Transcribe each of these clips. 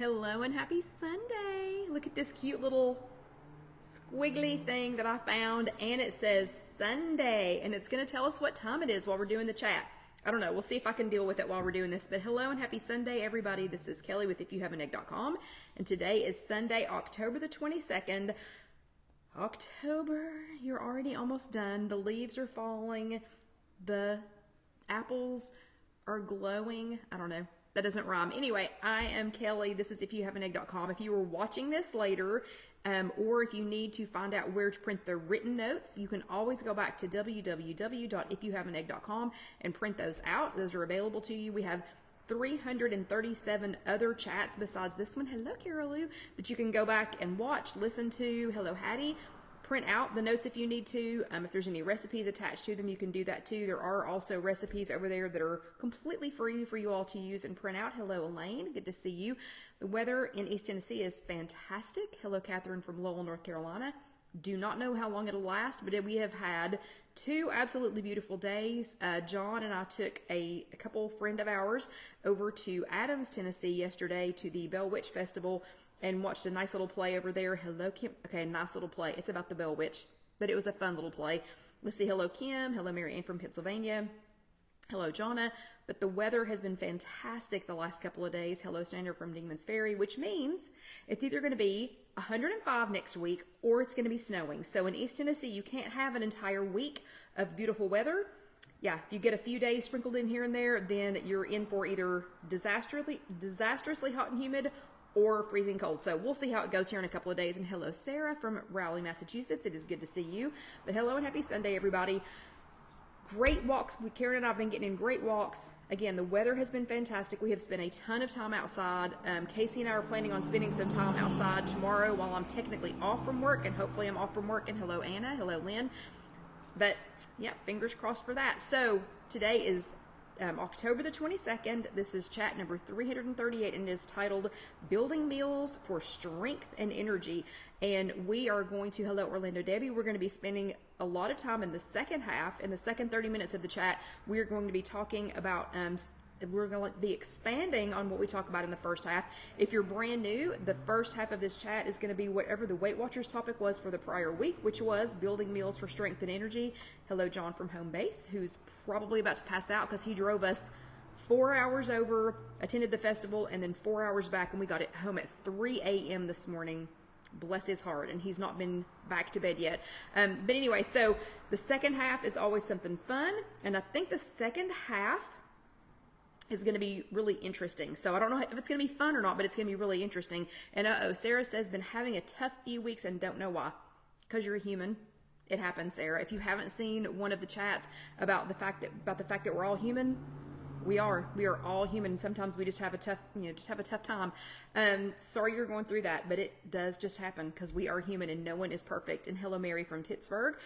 Hello and happy Sunday. Look at this cute little squiggly thing that I found, and it says Sunday, and it's going to tell us what time it is while we're doing the chat. I don't know. We'll see if I can deal with it while we're doing this. But hello and happy Sunday, everybody. This is Kelly with IfYouHaveAnEgg.com, and today is Sunday, October the 22nd. October, you're already almost done. The leaves are falling. The apples are glowing. I don't know. That doesn't rhyme. Anyway, I am Kelly. This is IfYouHaveAnEgg.com. If you are watching this later, or if you need to find out where to print the written notes, you can always go back to www.IfYouHaveAnEgg.com and print those out. Those are available to you. We have 337 other chats besides this one. Hello, Carolou, that you can go back and watch, listen to. Hello, Hattie. Print out the notes if you need to. If there's any recipes attached to them, you can do that too. There are also recipes over there that are completely free for you all to use and print out. Hello, Elaine. Good to see you. The weather in East Tennessee is fantastic. Hello, Catherine from Lowell, North Carolina. Do not know how long it'll last, but we have had two absolutely beautiful days. John and I took a couple friend of ours over to Adams, Tennessee yesterday to the Bell Witch Festival and watched a nice little play over there. Hello, Kim. Okay, nice little play. It's about the Bell Witch, but it was a fun little play. Let's see. Hello, Kim. Hello, Mary Ann from Pennsylvania. Hello, Jonna. But the weather has been fantastic the last couple of days. Hello, Sandra from Dingman's Ferry, which means it's either going to be 105 next week or it's going to be snowing. So in East Tennessee, you can't have an entire week of beautiful weather. Yeah, if you get a few days sprinkled in here and there, then you're in for either disastrously hot and humid or freezing cold. So we'll see how it goes here in a couple of days. And hello, Sarah from Rowley, Massachusetts. It is good to see you. But hello and happy Sunday, everybody. Great walks. Karen and I have been getting in great walks. Again, the weather has been fantastic. We have spent a ton of time outside. Casey and I are planning on spending some time outside tomorrow while I'm technically off from work, and hopefully I'm off from work. And hello, Anna. Hello, Lynn. But yeah, fingers crossed for that. So today is October the 22nd. This is chat number 338 and is titled Building Meals for Strength and Energy. And we are going to, hello Orlando Debbie, we're going to be spending a lot of time in the second half, in the second 30 minutes of the chat. We're going to be talking about, we're going to be expanding on what we talk about in the first half. If you're brand new, the first half of this chat is going to be whatever the Weight Watchers topic was for the prior week, which was building meals for strength and energy. Hello, John from home base, who's probably about to pass out because he drove us 4 hours over, attended the festival, and then 4 hours back, and we got it home at 3 a.m. this morning. Bless his heart, and he's not been back to bed yet. But anyway, so the second half is always something fun, and I think the second half is going to be really interesting. So I don't know if it's going to be fun or not, but it's going to be really interesting. And Sarah says, been having a tough few weeks and don't know why. Because you're a human. It happens, Sarah. If you haven't seen one of the chats about the fact that we're all human, we are all human. Sometimes we just have a tough, time. Sorry you're going through that, but it does just happen because we are human and no one is perfect. And hello, Mary from Pittsburgh.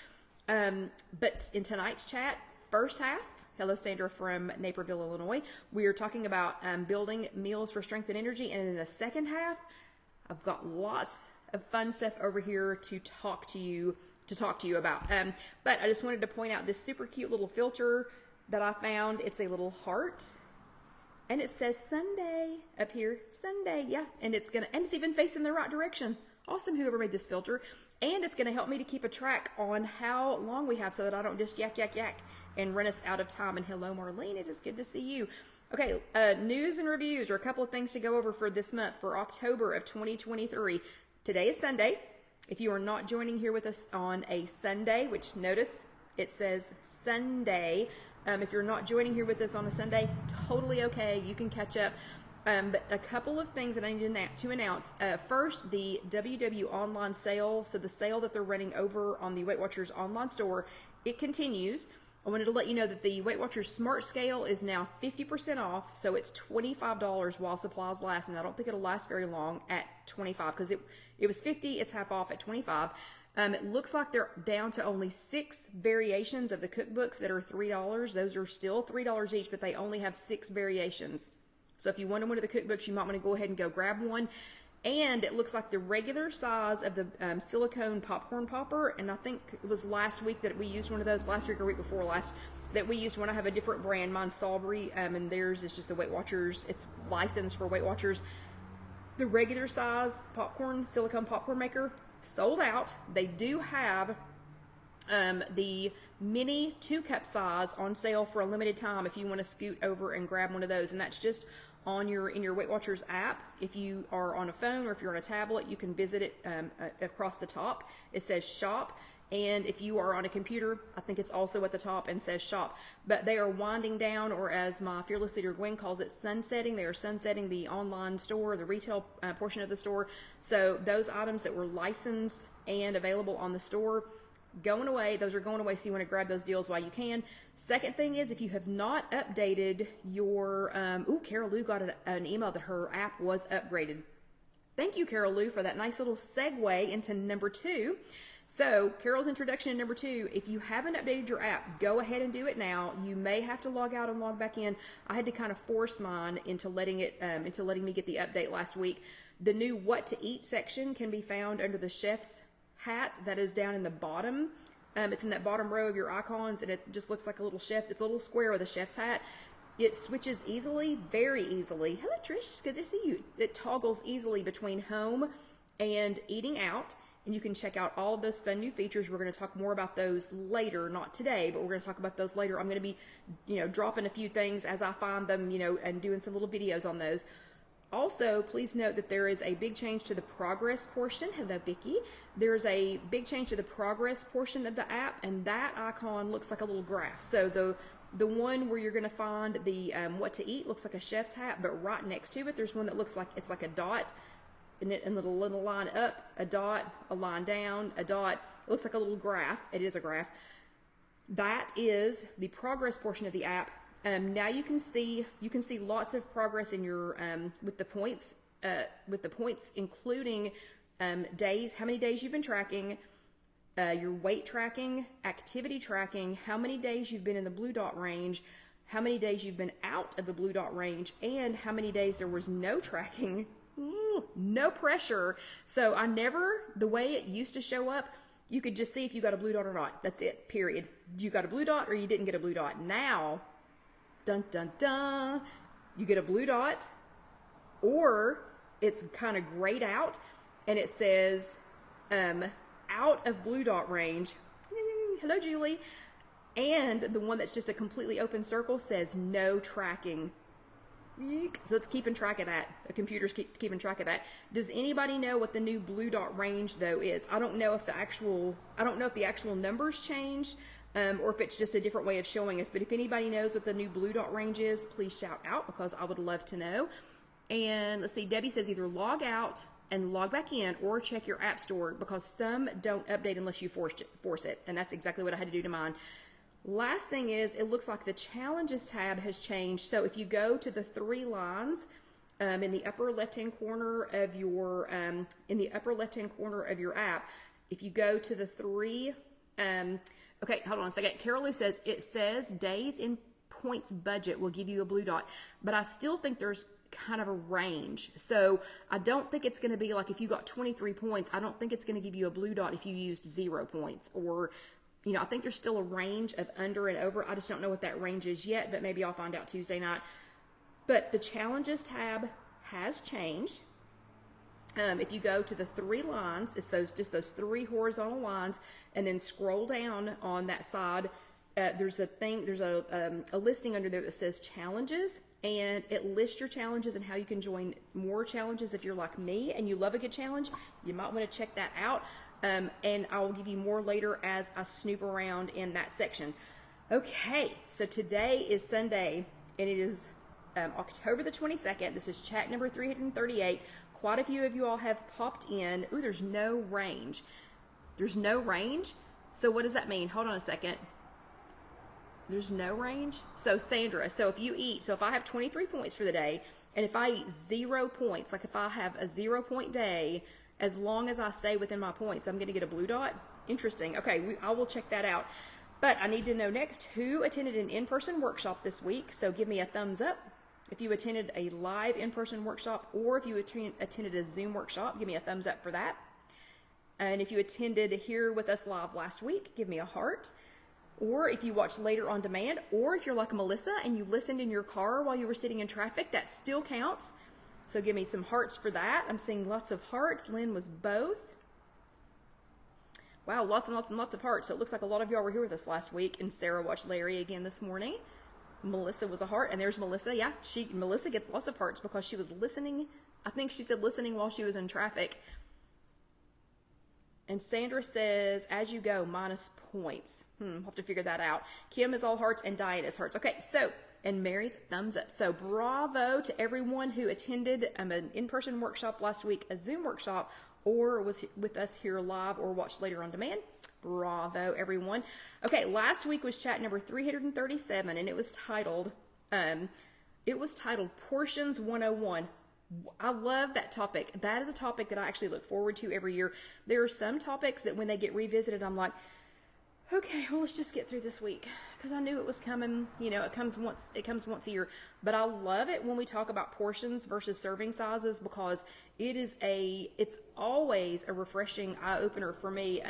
But in tonight's chat, first half, hello, Sandra from Naperville, Illinois. We are talking about building meals for strength and energy. And in the second half, I've got lots of fun stuff over here to talk to you about. But I just wanted to point out this super cute little filter that I found. It's a little heart, and it says Sunday up here. Sunday, yeah. And it's even facing the right direction. Awesome, whoever made this filter. And it's gonna help me to keep a track on how long we have so that I don't just yak and run us out of time. And hello, Marlene, it is good to see you. Okay, news and reviews are a couple of things to go over for this month, for October of 2023. Today is Sunday. If you are not joining here with us on a Sunday, which notice it says Sunday, if you're not joining here with us on a Sunday, totally okay, you can catch up. But a couple of things that I need to announce. First, the WW online sale, so the sale that they're running over on the Weight Watchers online store, it continues. I wanted to let you know that the Weight Watchers Smart Scale is now 50% off, so it's $25 while supplies last, and I don't think it'll last very long at $25 because it was $50, it's half off at $25. It looks like they're down to only 6 variations of the cookbooks that are $3. Those are still $3 each, but they only have 6 variations. So if you want one of the cookbooks, you might want to go ahead and go grab one. And it looks like the regular size of the silicone popcorn popper, and I think it was last week that we used one of those, last week or week before last, that we used one. I have a different brand, mine's Salisbury, and theirs is just the Weight Watchers. It's licensed for Weight Watchers. The regular size popcorn, silicone popcorn maker, sold out. They do have the mini 2-cup size on sale for a limited time if you want to scoot over and grab one of those, and that's just on in your Weight Watchers app. If you are on a phone or if you're on a tablet, you can visit it across the top. It says shop. And if you are on a computer, I think it's also at the top and says shop. But they are winding down, or as my fearless leader Gwen calls it, sunsetting. They are sunsetting the online store, the retail portion of the store. So those items that were licensed and available on the store, going away. Those are going away, so you want to grab those deals while you can. Second thing is, if you have not updated your, Carol Lou got an email that her app was upgraded. Thank you, Carol Lou, for that nice little segue into number 2. So Carol's introduction to number 2, if you haven't updated your app, go ahead and do it now. You may have to log out and log back in. I had to kind of force mine into letting me get the update last week. The new what to eat section can be found under the chef's hat that is down in the bottom. It's in that bottom row of your icons, and it just looks like a little chef. It's a little square with a chef's hat. It switches easily, very easily. Hello, Trish. Good to see you. It toggles easily between home and eating out. And you can check out all of those fun new features. We're going to talk more about those later, not today, but we're going to talk about those later. I'm going to be, dropping a few things as I find them, and doing some little videos on those. Also, please note that there is a big change to the progress portion. Hello, Vicky. There's a big change to the progress portion of the app, and that icon looks like a little graph. So the one where you're going to find the what to eat looks like a chef's hat, but right next to it, there's one that looks like it's like a dot. And a little line up, a dot, a line down, a dot. It looks like a little graph. It is a graph. That is the progress portion of the app. Now you can see lots of progress in your with the points including days, how many days you've been tracking, your weight tracking, activity tracking, how many days you've been in the blue dot range, how many days you've been out of the blue dot range, and how many days there was no tracking. No pressure. So the way it used to show up, you could just see if you got a blue dot or not. That's it, period. You got a blue dot or you didn't get a blue dot. Now, dun, dun, dun, you get a blue dot, or it's kind of grayed out and it says out of blue dot range. Hello, Julie. And the one that's just a completely open circle says no tracking. So it's keeping track of that. The computer's keeping track of that. Does anybody know what the new blue dot range though is? I don't know if the actual numbers changed, or if it's just a different way of showing us. But if anybody knows what the new blue dot range is, please shout out, because I would love to know. And let's see, Debbie says either log out and log back in, or check your app store, because some don't update unless you force it. And that's exactly what I had to do to mine. Last thing is, it looks like the challenges tab has changed. So if you go to the 3 lines in the upper left-hand corner of your app, if you go to the 3, okay, hold on a second. Carol Lou says it says days in points budget will give you a blue dot, but I still think there's kind of a range. So I don't think it's going to be like if you got 23 points, I don't think it's going to give you a blue dot if you used 0 points, or I think there's still a range of under and over. I just don't know what that range is yet, but maybe I'll find out Tuesday night. But the challenges tab has changed. If you go to the 3 lines, it's those 3 horizontal lines, and then scroll down on that side. There's a listing under there that says challenges, and it lists your challenges and how you can join more challenges. If you're like me and you love a good challenge, you might want to check that out. And I will give you more later as I snoop around in that section. Okay, so today is Sunday, and it is October the 22nd. This is chat number 338. Quite a few of you all have popped in. Ooh, there's no range. There's no range? So what does that mean? Hold on a second. There's no range? So Sandra, so if I have 23 points for the day, and if I eat 0 points, like if I have a 0 point day, as long as I stay within my points, I'm going to get a blue dot. Interesting. Okay, I will check that out. But I need to know next, who attended an in-person workshop this week? So give me a thumbs up if you attended a live in-person workshop, or if you attended a Zoom workshop, give me a thumbs up for that. And if you attended here with us live last week, give me a heart. Or if you watched later on demand, or if you're like Melissa and you listened in your car while you were sitting in traffic, that still counts. So give me some hearts for that. I'm seeing lots of hearts. Lynn was both. Wow, lots and lots and lots of hearts. So it looks like a lot of y'all were here with us last week. And Sarah watched Larry again this morning. Melissa was a heart. And there's Melissa. Yeah, Melissa gets lots of hearts because she was listening. I think she said listening while she was in traffic. And Sandra says, as you go, minus points. I'll have to figure that out. Kim is all hearts and Diane is hearts. Okay, so, and Mary's thumbs up. So bravo to everyone who attended an in-person workshop last week, a Zoom workshop, or was with us here live or watched later on demand. Bravo, everyone. Okay, last week was chat number 337, and it was titled Portions 101. I love that topic. That is a topic that I actually look forward to every year. There are some topics that when they get revisited, I'm like, okay, well, let's just get through this week because I knew it was coming. You know, it comes once a year. But I love it when we talk about portions versus serving sizes because it's always a refreshing eye opener for me.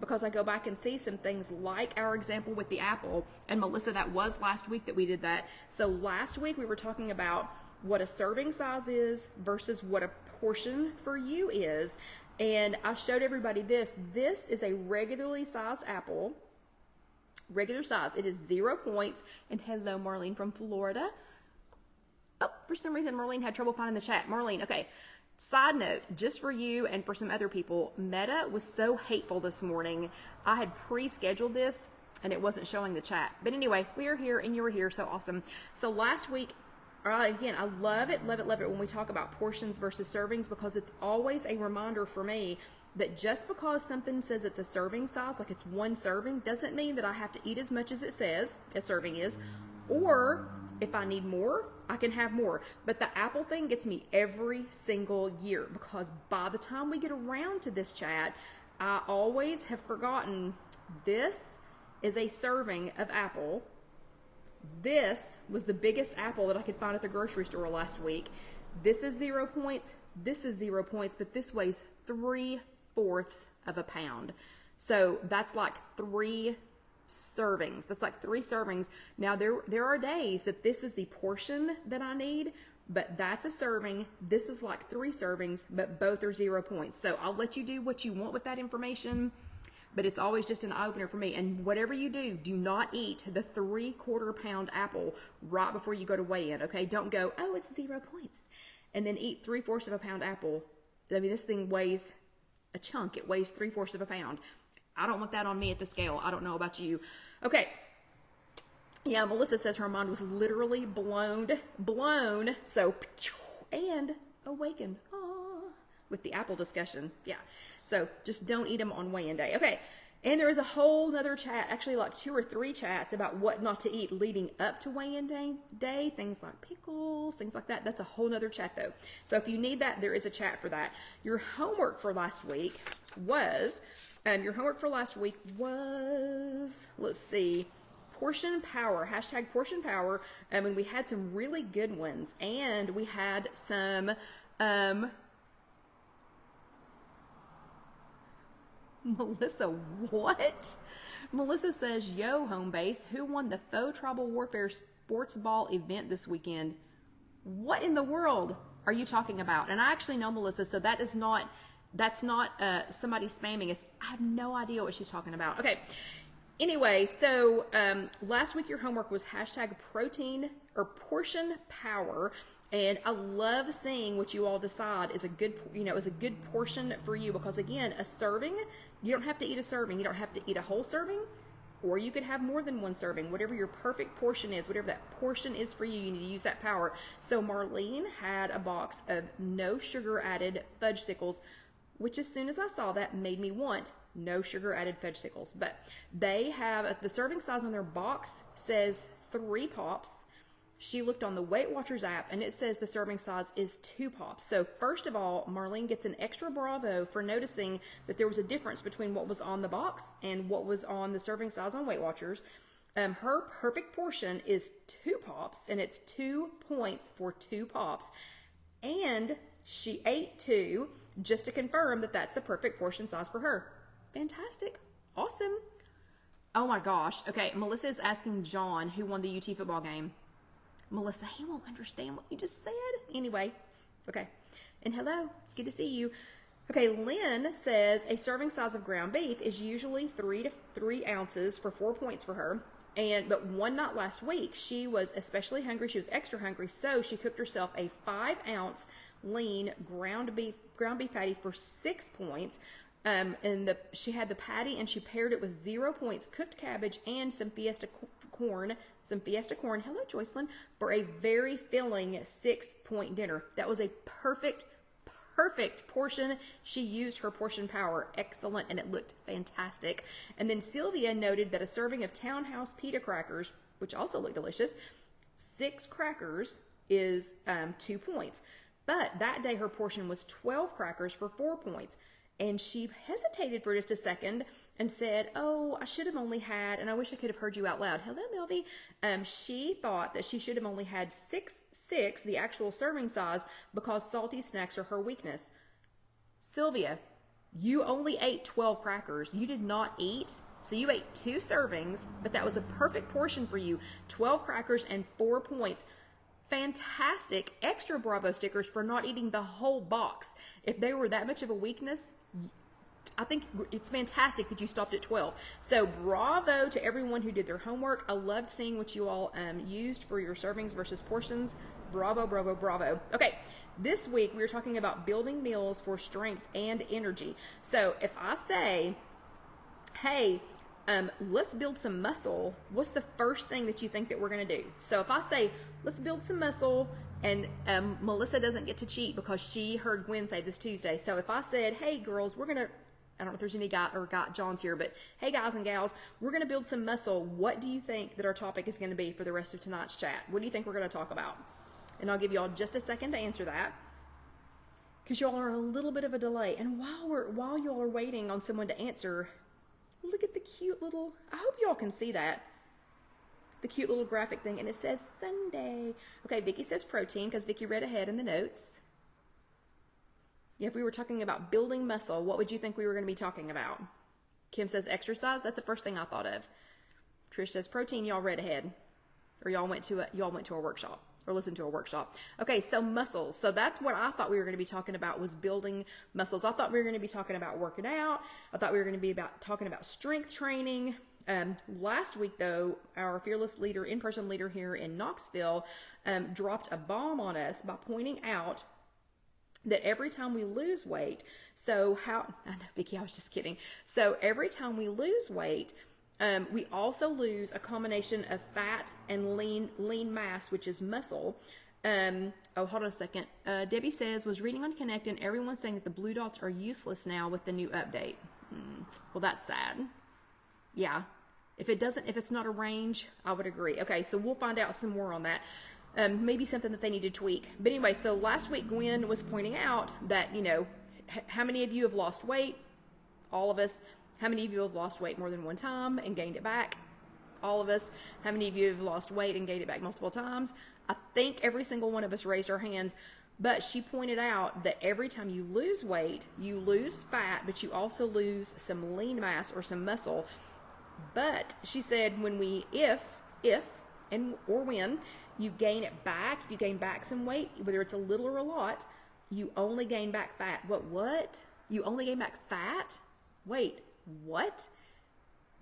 Because I go back and see some things like our example with the apple. And Melissa, that was last week that we did that. So last week we were talking about what a serving size is versus what a portion for you is. And I showed everybody this. This is a regularly sized apple. Regular size. It is 0 points. And hello, Marlene from Florida. Oh, for some reason, Marlene had trouble finding the chat. Marlene, okay. Side note, just for you and for some other people, Meta was so hateful this morning. I had pre-scheduled this and it wasn't showing the chat. But anyway, we are here and you were here, so awesome. So last week, again, I love it when we talk about portions versus servings because it's always a reminder for me that just because something says it's a serving size, like it's one serving, doesn't mean that I have to eat as much as it says a serving is, or if I need more, I can have more. But the apple thing gets me every single year because by the time we get around to this chat, I always have forgotten this is a serving of apple. This was the biggest apple that I could find at the grocery store last week. This is 0 points. This is 0 points, but this weighs 3/4 of a pound. So that's like 3 servings. That's like 3 servings. Now there are days that this is the portion that I need, but that's a serving. This is like 3 servings, but both are 0 points. So I'll let you do what you want with that information. But it's always just an eye-opener for me. And whatever you do not eat the 3/4 pound apple right before you go to weigh in, okay? Don't go, oh, it's 0 points. And then eat 3/4 of a pound apple. I mean, this thing weighs a chunk. It weighs 3/4 of a pound. I don't want that on me at the scale. I don't know about you. Okay. Yeah, Melissa says her mind was literally blown. So, and awakened. With the apple discussion. Yeah. So just don't eat them on weigh-in day. Okay. And there is a whole nother chat, actually like 2 or 3 chats about what not to eat leading up to weigh-in day. Things like pickles, things like that. That's a whole nother chat though. So if you need that, there is a chat for that. Your homework for last week was, let's see, portion power, hashtag portion power. And we had some really good ones and we had some, Melissa, what? Melissa says, yo, home base, who won the faux tribal warfare sports ball event this weekend? What in the world are you talking about? And I actually know Melissa, so that's not somebody spamming us. I have no idea what she's talking about. Okay. Anyway, so last week your homework was hashtag protein or portion power. And I love seeing what you all decide is a good portion for you because again, a serving, you don't have to eat a serving. You don't have to eat a whole serving, or you could have more than one serving. Whatever your perfect portion is, whatever that portion is for you, you need to use that power. So Marlene had a box of no sugar added fudge sickles, which as soon as I saw that made me want no sugar added fudge sickles. But they have, the serving size on their box says 3 pops. She looked on the Weight Watchers app and it says the serving size is 2 pops. So first of all, Marlene gets an extra bravo for noticing that there was a difference between what was on the box and what was on the serving size on Weight Watchers. Her perfect portion is 2 pops and it's 2 points for 2 pops. And she ate 2 just to confirm that that's the perfect portion size for her. Fantastic. Awesome. Oh my gosh. Okay, Melissa is asking John who won the UT football game. Melissa, he won't understand what you just said. Anyway, Okay. And hello, it's good to see you. Okay, Lynn says a serving size of ground beef is usually 3 ounces for 4 points for her. But one night last week, she was especially hungry. She was extra hungry, so she cooked herself a 5-ounce lean ground beef patty for 6 points. She had the patty and she paired it with 0 points, cooked cabbage, and some Fiesta corn. Hello, Joycelyn, for a very filling 6-point dinner. That was a perfect portion. She used her portion power. Excellent, and it looked fantastic. And then Sylvia noted that a serving of Townhouse pita crackers, which also looked delicious, 6 crackers is 2 points. But that day her portion was 12 crackers for 4 points. And she hesitated for just a second and said, oh, I should have only had, and I wish I could have heard you out loud. Hello, Melvie. She thought that she should have only had 6, the actual serving size, because salty snacks are her weakness. Sylvia, you only ate 12 crackers. You did not eat. So you ate 2 servings, but that was a perfect portion for you. 12 crackers and 4 points. Fantastic extra Bravo stickers for not eating the whole box. If they were that much of a weakness, I think it's fantastic that you stopped at 12. So bravo to everyone who did their homework. I loved seeing what you all used for your servings versus portions. Bravo, bravo, bravo. Okay, this week we were talking about building meals for strength and energy. So if I say, hey, let's build some muscle, what's the first thing that you think that we're going to do? So if I say, let's build some muscle, and Melissa doesn't get to cheat because she heard Gwen say this Tuesday. So if I said, hey girls, we're going to, I don't know if there's any Johns here, but hey guys and gals, we're going to build some muscle. What do you think that our topic is going to be for the rest of tonight's chat? What do you think we're going to talk about? And I'll give y'all just a second to answer that, because y'all are a little bit of a delay. And while y'all are waiting on someone to answer, look at the cute little, I hope y'all can see that, the cute little graphic thing, and it says Sunday. Okay, Vicky says protein, because Vicky read ahead in the notes. If we were talking about building muscle, what would you think we were going to be talking about? Kim says exercise. That's the first thing I thought of. Trish says protein. Y'all read ahead, or y'all went to a workshop, or listened to a workshop. Okay, so muscles. So that's what I thought we were going to be talking about, was building muscles. I thought we were going to be talking about working out. I thought we were going to be talking about strength training. Last week, though, our fearless leader, in-person leader here in Knoxville, dropped a bomb on us by pointing out that every time we lose weight, I know, Vicki, I was just kidding. So every time we lose weight, we also lose a combination of fat and lean mass, which is muscle. Oh, hold on a second. Debbie says, was reading on Connect, and everyone's saying that the blue dots are useless now with the new update. Well, that's sad. Yeah. If it's not a range, I would agree. Okay, so we'll find out some more on that. Maybe something that they need to tweak. But anyway, so last week Gwen was pointing out that, how many of you have lost weight? All of us. How many of you have lost weight more than one time and gained it back? All of us. How many of you have lost weight and gained it back multiple times? I think every single one of us raised our hands. But she pointed out that every time you lose weight, you lose fat, but you also lose some lean mass or some muscle. But she said when when you gain it back, if you gain back some weight, whether it's a little or a lot, you only gain back fat. What? You only gain back fat? Wait, what?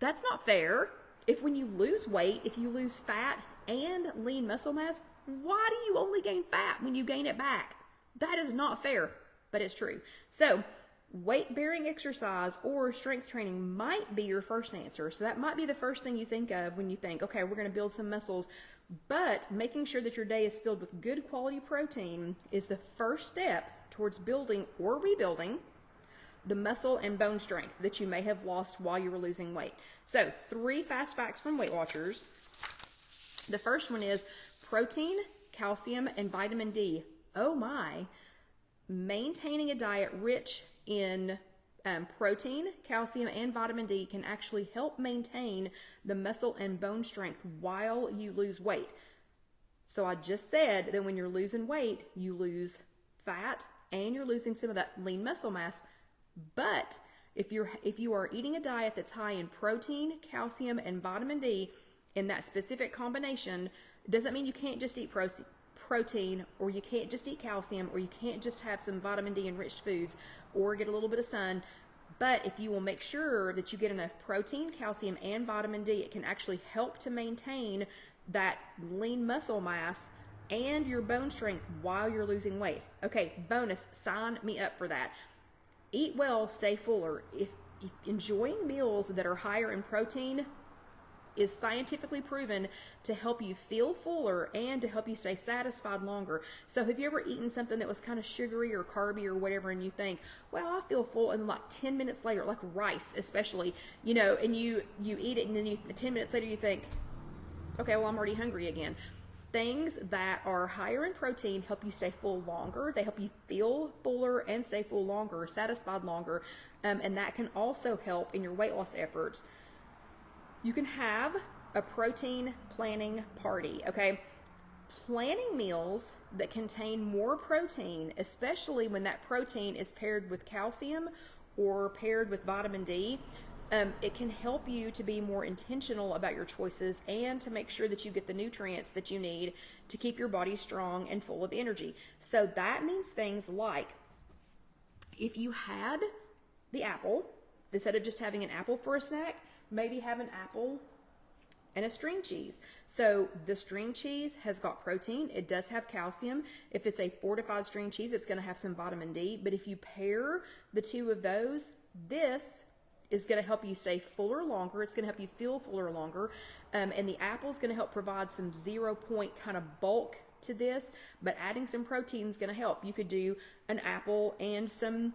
That's not fair. If when you lose weight, if you lose fat and lean muscle mass, why do you only gain fat when you gain it back? That is not fair, but it's true. So weight-bearing exercise or strength training might be your first answer. So that might be the first thing you think of when you think, okay, we're going to build some muscles. But making sure that your day is filled with good quality protein is the first step towards building or rebuilding the muscle and bone strength that you may have lost while you were losing weight. So 3 fast facts from Weight Watchers. The first one is protein, calcium, and vitamin D. Oh my. Maintaining a diet rich in protein, calcium, and vitamin D can actually help maintain the muscle and bone strength while you lose weight. So I just said that when you're losing weight, you lose fat and you're losing some of that lean muscle mass. But if you are eating a diet that's high in protein, calcium, and vitamin D in that specific combination, it doesn't mean you can't just eat protein, or you can't just eat calcium, or you can't just have some vitamin D enriched foods, or get a little bit of sun. But if you will make sure that you get enough protein, calcium, and vitamin D, it can actually help to maintain that lean muscle mass and your bone strength while you're losing weight. Okay, bonus, sign me up for that. Eat well, stay fuller. If enjoying meals that are higher in protein is scientifically proven to help you feel fuller and to help you stay satisfied longer. So have you ever eaten something that was kind of sugary or carby or whatever, and you think, well, I feel full, and like 10 minutes later, like rice especially, you know, and you eat it, and then 10 minutes later you think, okay, well, I'm already hungry again. Things that are higher in protein help you stay full longer. They help you feel fuller and stay full longer, satisfied longer, and that can also help in your weight loss efforts. You can have a protein planning party, okay? Planning meals that contain more protein, especially when that protein is paired with calcium or paired with vitamin D, it can help you to be more intentional about your choices and to make sure that you get the nutrients that you need to keep your body strong and full of energy. So that means things like, if you had the apple, instead of just having an apple for a snack, maybe have an apple and a string cheese. So the string cheese has got protein. It does have calcium. If it's a fortified string cheese, it's going to have some vitamin D. But if you pair the two of those, this is going to help you stay fuller longer. It's going to help you feel fuller longer. And the apple is going to help provide some 0 point kind of bulk to this, but adding some protein is going to help. You could do an apple and some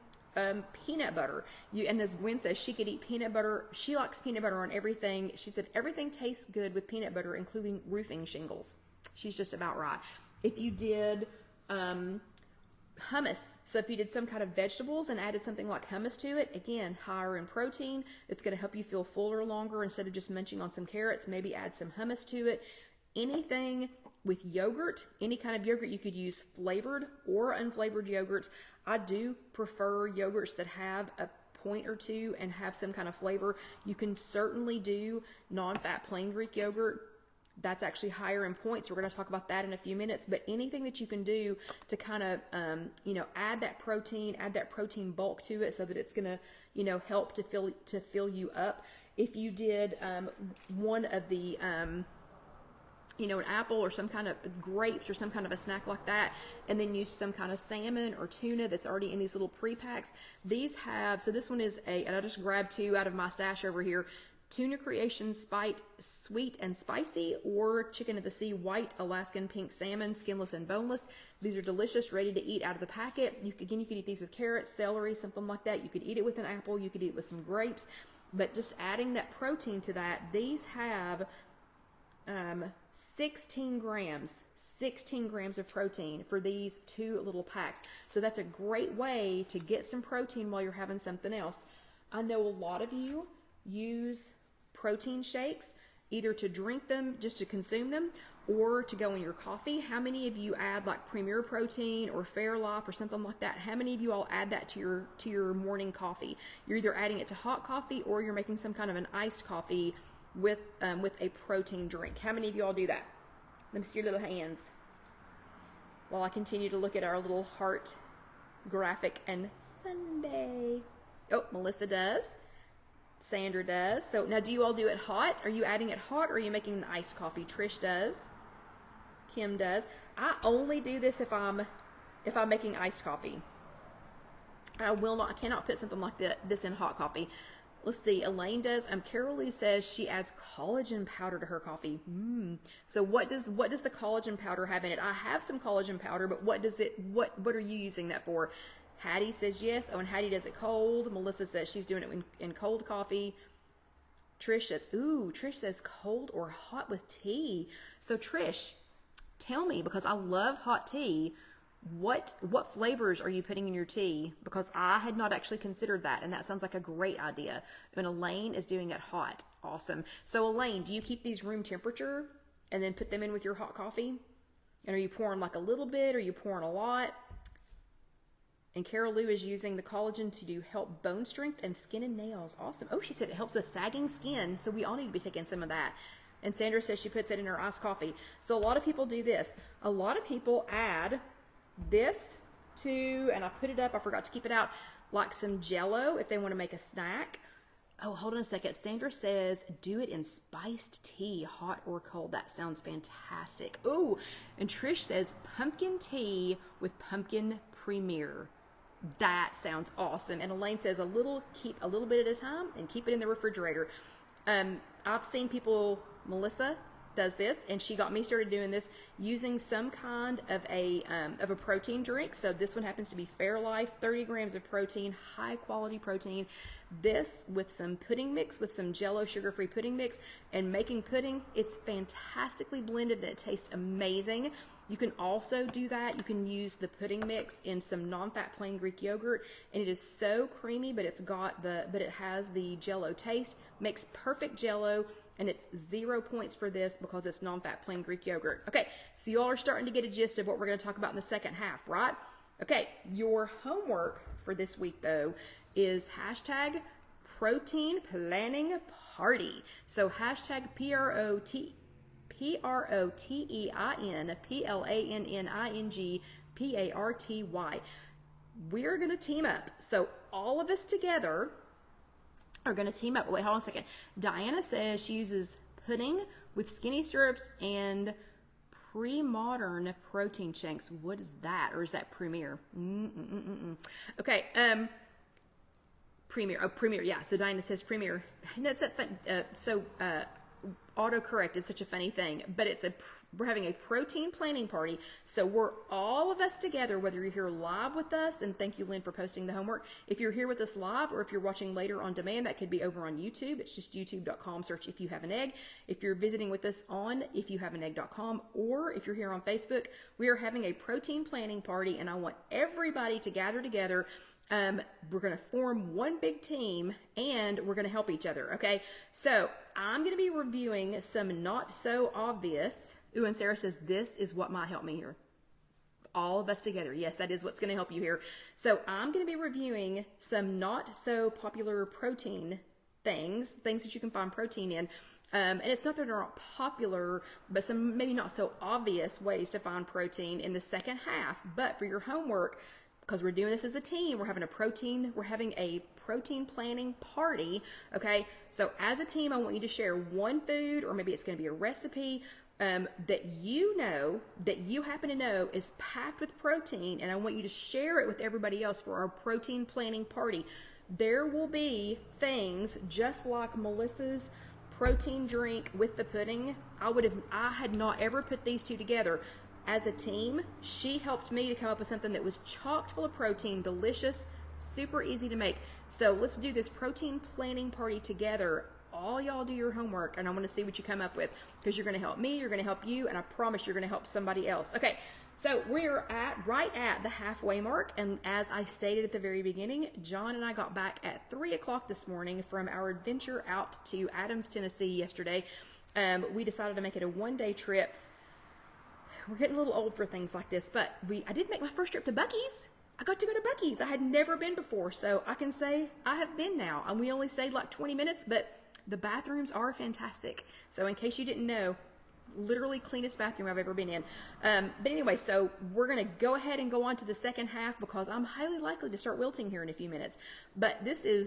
peanut butter. And as Gwen says, she could eat peanut butter. She likes peanut butter on everything. She said everything tastes good with peanut butter, including roofing shingles. She's just about right. If you did hummus, so if you did some kind of vegetables and added something like hummus to it, again, higher in protein, it's going to help you feel fuller longer. Instead of just munching on some carrots, maybe add some hummus to it. Anything with yogurt, any kind of yogurt, you could use flavored or unflavored yogurts. I do prefer yogurts that have a point or two and have some kind of flavor. You can certainly do non-fat plain Greek yogurt. That's actually higher in points. We're going to talk about that in a few minutes. But anything that you can do to kind of, add that protein bulk to it, so that it's going to, help to fill you up. If you did one of the an apple or some kind of grapes or some kind of a snack like that, and then use some kind of salmon or tuna that's already in these little pre-packs. These have, so this one is and I just grabbed two out of my stash over here, Tuna Creation Sweet and Spicy, or Chicken of the Sea White Alaskan Pink Salmon, skinless and boneless. These are delicious, ready to eat out of the packet. You could eat these with carrots, celery, something like that. You could eat it with an apple. You could eat it with some grapes. But just adding that protein to that, these have 16 grams of protein for these two little packs. So that's a great way to get some protein while you're having something else. I know a lot of you use protein shakes either to drink them, just to consume them, or to go in your coffee. How many of you add like Premier Protein or Fairlife or something like that? How many of you all add that to your morning coffee? You're either adding it to hot coffee or you're making some kind of an iced coffee with a protein drink. How many of you all do that? Let me see your little hands while I continue to look at our little heart graphic and Sunday. Oh, Melissa does. Sandra does. So now, do you all do it hot? Are you adding it hot, or are you making an iced coffee? Trish does. Kim does. I only do this if I'm making iced coffee. I cannot put something like this in hot coffee. Let's see. Elaine does. Carol Lou says she adds collagen powder to her coffee. So what does the collagen powder have in it? I have some collagen powder, but what are you using that for? Hattie says yes. Oh, and Hattie does it cold. Melissa says she's doing it in cold coffee. Trish says cold or hot with tea. So Trish, tell me, because I love hot tea, what flavors are you putting in your tea? Because I had not actually considered that, and that sounds like a great idea. And Elaine is doing it hot. Awesome. So Elaine, do you keep these room temperature and then put them in with your hot coffee? And are you pouring like a little bit, or are you pouring a lot? And Carol Lou is using the collagen to help bone strength and skin and nails. Awesome. Oh, she said it helps with sagging skin, so we all need to be taking some of that. And Sandra says she puts it in her iced coffee. So a lot of people do this. A lot of people add this to, and I put it up, I forgot to keep it out, like some Jell-O if they want to make a snack. Oh, hold on a second. Sandra says, do it in spiced tea, hot or cold. That sounds fantastic. Ooh, and Trish says pumpkin tea with pumpkin premier. That sounds awesome. And Elaine says keep a little bit at a time and keep it in the refrigerator. I've seen people, Melissa does this, and she got me started doing this using some kind of a protein drink. So this one happens to be Fairlife, 30 grams of protein, high quality protein. This with some pudding mix, with some Jell-O sugar-free pudding mix, and making pudding. It's fantastically blended and it tastes amazing. You can also do that. You can use the pudding mix in some non-fat plain Greek yogurt, and it is so creamy, but it has the Jell-O taste. Makes perfect Jell-O, and it's 0 points for this because it's non-fat plain Greek yogurt. Okay, so you all are starting to get a gist of what we're going to talk about in the second half, right? Okay, your homework for this week though is hashtag protein planning party. So hashtag PROTEIN PLANNING PARTY. We're going to team up. So all of us together are going to team up. Wait, hold on a second. Diana says she uses pudding with skinny syrups and pre-modern protein shakes. What is that? Or is that Premier? Okay. Premier. Oh, Premier. Yeah. So Diana says Premier. That's that fun. Autocorrect is such a funny thing, but we're having a protein planning party. So we're all of us together, whether you're here live with us, and thank you, Lynn, for posting the homework. If you're here with us live, or if you're watching later on demand, that could be over on YouTube. It's just youtube.com, search If You Have an Egg. If you're visiting with us on IfYouHaveAnEgg.com, or if you're here on Facebook, we are having a protein planning party, and I want everybody to gather together. We're going to form one big team, and we're going to help each other, okay? So I'm going to be reviewing some not so obvious. Ooh, and Sarah says, this is what might help me here. All of us together. Yes, that is what's going to help you here. So I'm going to be reviewing some not so popular protein things that you can find protein in. And it's not that they're not popular, but some maybe not so obvious ways to find protein in the second half. But for your homework, because we're doing this as a team, we're having a protein planning party, okay? So as a team, I want you to share one food, or maybe it's going to be a recipe that you know, that you happen to know is packed with protein, and I want you to share it with everybody else for our protein planning party. There will be things just like Melissa's protein drink with the pudding. I had not ever put these two together. As a team, she helped me to come up with something that was chocked full of protein, delicious, super easy to make. So let's do this protein planning party together. All y'all do your homework, and I want to see what you come up with, because you're going to help me, you're going to help you, and I promise you're going to help somebody else. Okay, so we're right at the halfway mark, and as I stated at the very beginning, John and I got back at 3 o'clock this morning from our adventure out to Adams, Tennessee yesterday. We decided to make it a one-day trip. We're getting a little old for things like this, but I did make my first trip to Buc-ee's. I got to go to Buc-ee's. I had never been before, so I can say I have been now. And we only stayed like 20 minutes, but the bathrooms are fantastic. So in case you didn't know, literally cleanest bathroom I've ever been in. But anyway, so we're going to go ahead and go on to the second half, because I'm highly likely to start wilting here in a few minutes. But we're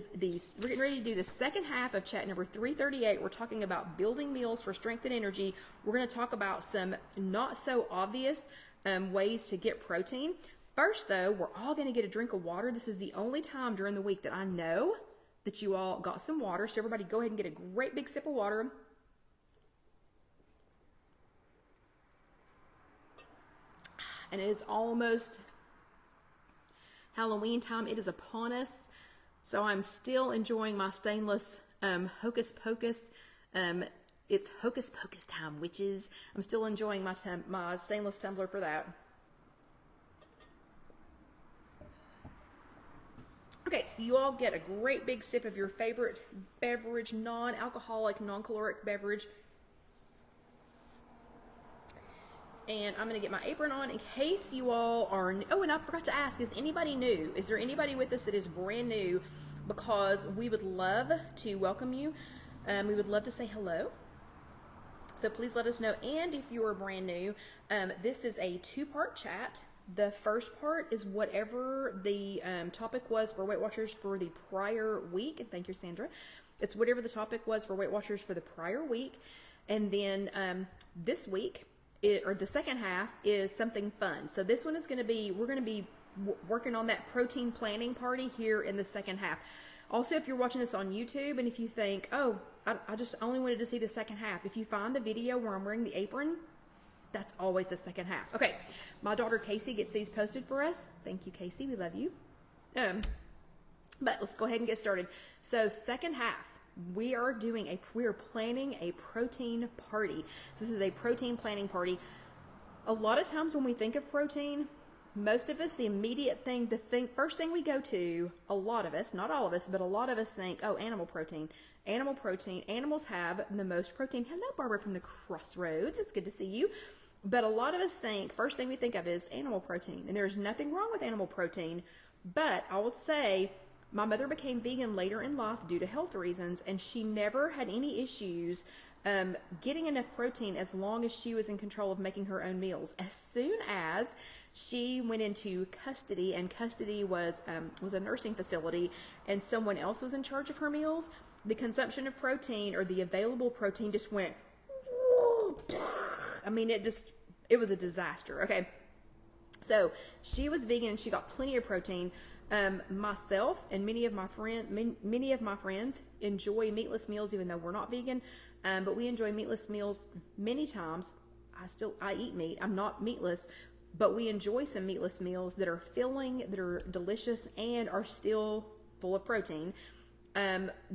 getting ready to do the second half of chat number 338. We're talking about building meals for strength and energy. We're going to talk about some not so obvious ways to get protein. First though, we're all going to get a drink of water. This is the only time during the week that I know that you all got some water. So everybody go ahead and get a great big sip of water. And it is almost Halloween time. It is upon us. So I'm still enjoying my stainless Hocus Pocus. It's Hocus Pocus time, witches. I'm still enjoying my stainless tumbler for that. Okay, so you all get a great big sip of your favorite beverage, non-alcoholic, non-caloric beverage. And I'm going to get my apron on in case you all are new. Oh, and I forgot to ask, is anybody new? Is there anybody with us that is brand new? Because we would love to welcome you. We would love to say hello. So please let us know. And if you are brand new, this is a 2-part chat. The first part is whatever the topic was for Weight Watchers for the prior week. And thank you, Sandra. It's whatever the topic was for Weight Watchers for the prior week. And then this week, or the second half, is something fun. So this one is going to be, we're going to be working on that protein planning party here in the second half. Also, if you're watching this on YouTube and if you think, oh, I just only wanted to see the second half, if you find the video where I'm wearing the apron, that's always the second half. Okay, my daughter Casey gets these posted for us. Thank you, Casey. We love you. But let's go ahead and get started. So second half, we are planning a protein party. This is a protein planning party. A lot of times when we think of protein, most of us, the immediate thing, first thing we go to, a lot of us, not all of us, but a lot of us think, oh, animal protein. Animal protein. Animals have the most protein. Hello, Barbara from the Crossroads. It's good to see you. But a lot of us think, first thing we think of is animal protein. And there's nothing wrong with animal protein. But I would say my mother became vegan later in life due to health reasons, and she never had any issues getting enough protein as long as she was in control of making her own meals. As soon as she went into custody, and custody was a nursing facility, and someone else was in charge of her meals, the consumption of protein, or the available protein, just went, I mean, it was a disaster. Okay, so she was vegan and she got plenty of protein. Myself and many of my friends enjoy meatless meals, even though we're not vegan, but we enjoy meatless meals many times. I eat meat. I'm not meatless, but we enjoy some meatless meals that are filling, that are delicious, and are still full of protein,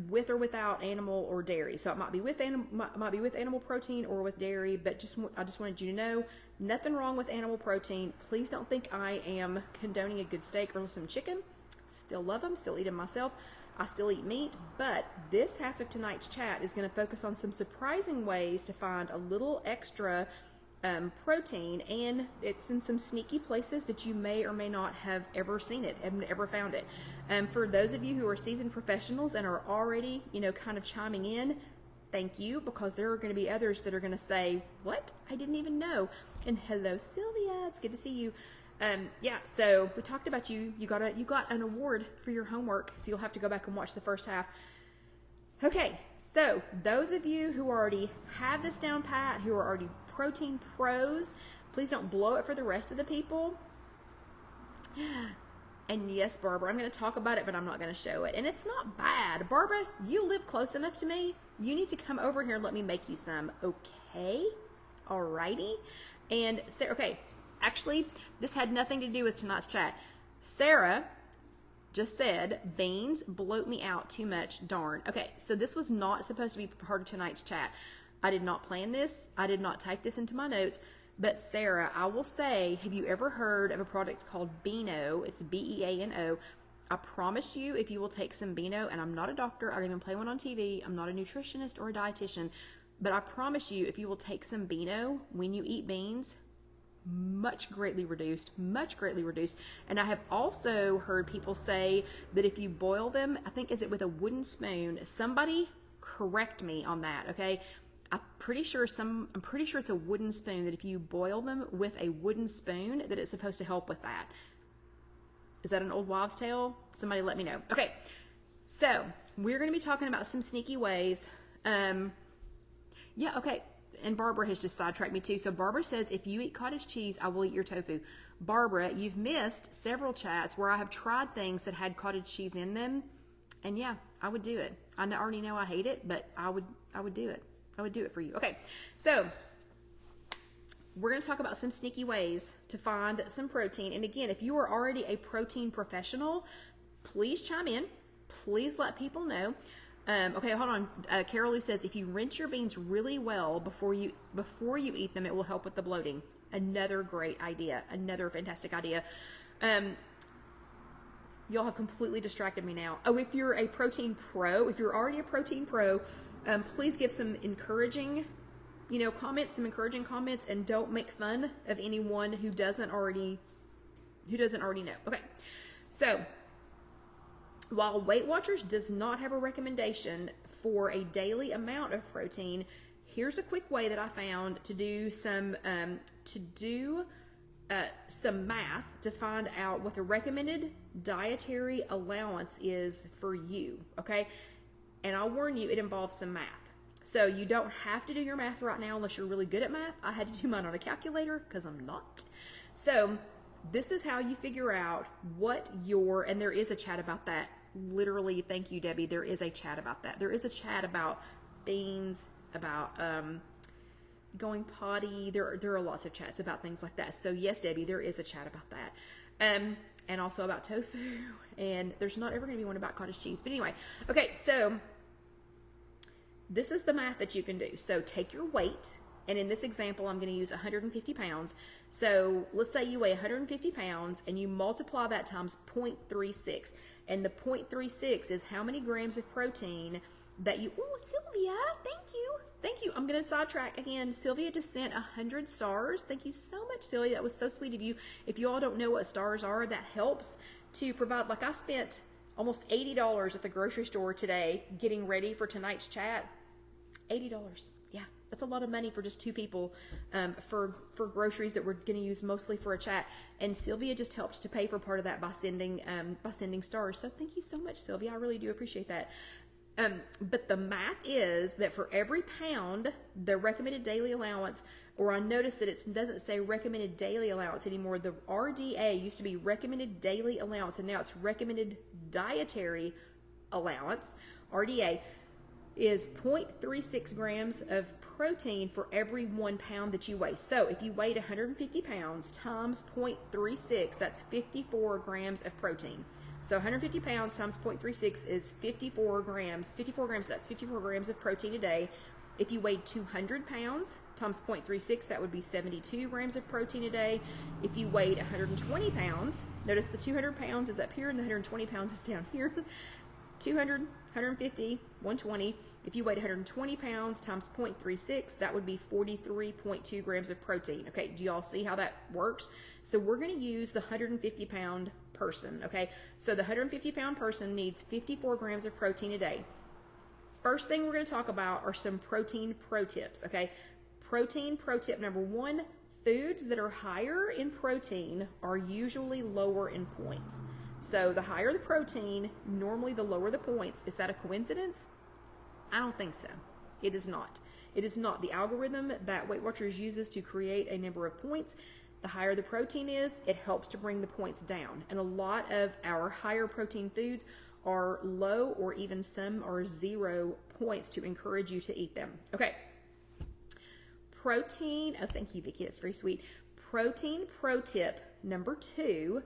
with or without animal or dairy. So it might be with animal protein or with dairy, but I just wanted you to know, nothing wrong with animal protein. Please don't think I am condoning a good steak or some chicken. Still love them, still eat them myself. I still eat meat, but this half of tonight's chat is going to focus on some surprising ways to find a little extra protein, and it's in some sneaky places that you may or may not have ever seen it and ever found it. For those of you who are seasoned professionals and are already, kind of chiming in, thank you, because there are going to be others that are going to say, what? I didn't even know. And hello, Sylvia. It's good to see you. Yeah, so we talked about you. You got an award for your homework, so you'll have to go back and watch the first half. Okay, so those of you who already have this down pat, who are already protein pros, please don't blow it for the rest of the people. And yes, Barbara, I'm going to talk about it, but I'm not going to show it. And it's not bad. Barbara, you live close enough to me. You need to come over here and let me make you some, okay? Alrighty. And Sarah, okay, actually, this had nothing to do with tonight's chat. Sarah just said, beans bloat me out too much, darn. Okay, so this was not supposed to be part of tonight's chat. I did not plan this. I did not type this into my notes. But Sarah, I will say, have you ever heard of a product called Beano? It's Beano. I promise you, if you will take some Beano, and I'm not a doctor, I don't even play one on TV, I'm not a nutritionist or a dietitian, but I promise you, if you will take some Beano when you eat beans, much greatly reduced. And I have also heard people say that if you boil them, I think, is it with a wooden spoon? Somebody correct me on that, okay? I'm pretty sure it's a wooden spoon, that if you boil them with a wooden spoon, that it's supposed to help with that. Is that an old wives' tale? Somebody let me know. Okay, so we're going to be talking about some sneaky ways. Yeah, okay. And Barbara has just sidetracked me too. So Barbara says, if you eat cottage cheese, I will eat your tofu. Barbara, you've missed several chats where I have tried things that had cottage cheese in them. And yeah, I would do it. I already know I hate it, but I would do it. I would do it for you. Okay, so we're going to talk about some sneaky ways to find some protein. And again, if you are already a protein professional, please chime in. Please let people know. Okay, hold on. Carol Lou says, if you rinse your beans really well before you eat them, it will help with the bloating. Another great idea. Another fantastic idea. Y'all have completely distracted me now. Oh, if you're a protein pro, if you're already a protein pro, please give some encouraging, comments, and don't make fun of anyone who doesn't already know. Okay, so while Weight Watchers does not have a recommendation for a daily amount of protein, here's a quick way that I found to do some math to find out what the recommended dietary allowance is for you, okay? And I'll warn you, it involves some math. So you don't have to do your math right now unless you're really good at math. I had to do mine on a calculator because I'm not. So this is how you figure out what your, and there is a chat about that. Literally, thank you, Debbie. There is a chat about that. There is a chat about beans, about going potty. There are lots of chats about things like that. So yes, Debbie, there is a chat about that. And also about tofu. And there's not ever going to be one about cottage cheese. But anyway, okay, so this is the math that you can do. So take your weight, and in this example, I'm going to use 150 pounds. So let's say you weigh 150 pounds, and you multiply that times 0.36. And the 0.36 is how many grams of protein that you, oh, Sylvia, thank you. Thank you. I'm going to sidetrack again. Sylvia just sent 100 stars. Thank you so much, Sylvia. That was so sweet of you. If you all don't know what stars are, that helps to provide, like I spent almost $80 at the grocery store today getting ready for tonight's chat. $80. Yeah, that's a lot of money for just two people for groceries that we're going to use mostly for a chat. And Sylvia just helped to pay for part of that by sending stars. So thank you so much, Sylvia. I really do appreciate that. But the math is that for every pound, the recommended daily allowance, or I noticed that it doesn't say recommended daily allowance anymore. The RDA used to be recommended daily allowance, and now it's recommended dietary allowance. RDA is 0.36 grams of protein for every 1 pound that you weigh. So if you weighed 150 pounds times 0.36, that's 54 grams of protein. So 150 pounds times 0.36 is 54 grams. 54 grams, that's 54 grams of protein a day. If you weighed 200 pounds times 0.36, that would be 72 grams of protein a day. If you weighed 120 pounds, notice the 200 pounds is up here and the 120 pounds is down here. 200, 150, 120. If you weighed 120 pounds times 0.36, that would be 43.2 grams of protein. Okay, do y'all see how that works? So we're going to use the 150 pound person, okay? So the 150 pound person needs 54 grams of protein a day. First thing we're going to talk about are some protein pro tips, okay? Protein pro tip number one, foods that are higher in protein are usually lower in points. So the higher the protein, normally the lower the points. Is that a coincidence? I don't think so. It is not. It is not. The algorithm that Weight Watchers uses to create a number of points, the higher the protein is, it helps to bring the points down. And a lot of our higher protein foods are low, or even some are 0 points to encourage you to eat them. Okay. Protein, oh, thank you, Vicki. That's very sweet. Protein pro tip number 2,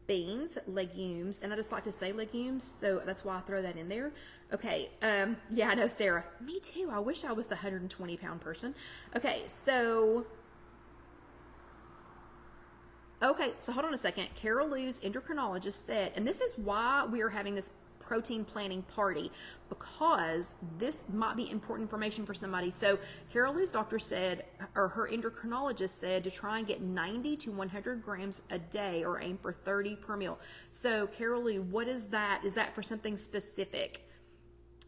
beans, legumes, and I just like to say legumes, so that's why I throw that in there. Okay, yeah, I know, Sarah. Me too. I wish I was the 120 pound person. Okay, so hold on a second. Carol Lou's endocrinologist said, and this is why we are having this protein planning party, because this might be important information for somebody. So Carol Lou's doctor said, or her endocrinologist said, to try and get 90 to 100 grams a day, or aim for 30 per meal. So Carol Lou, what is that? Is that for something specific?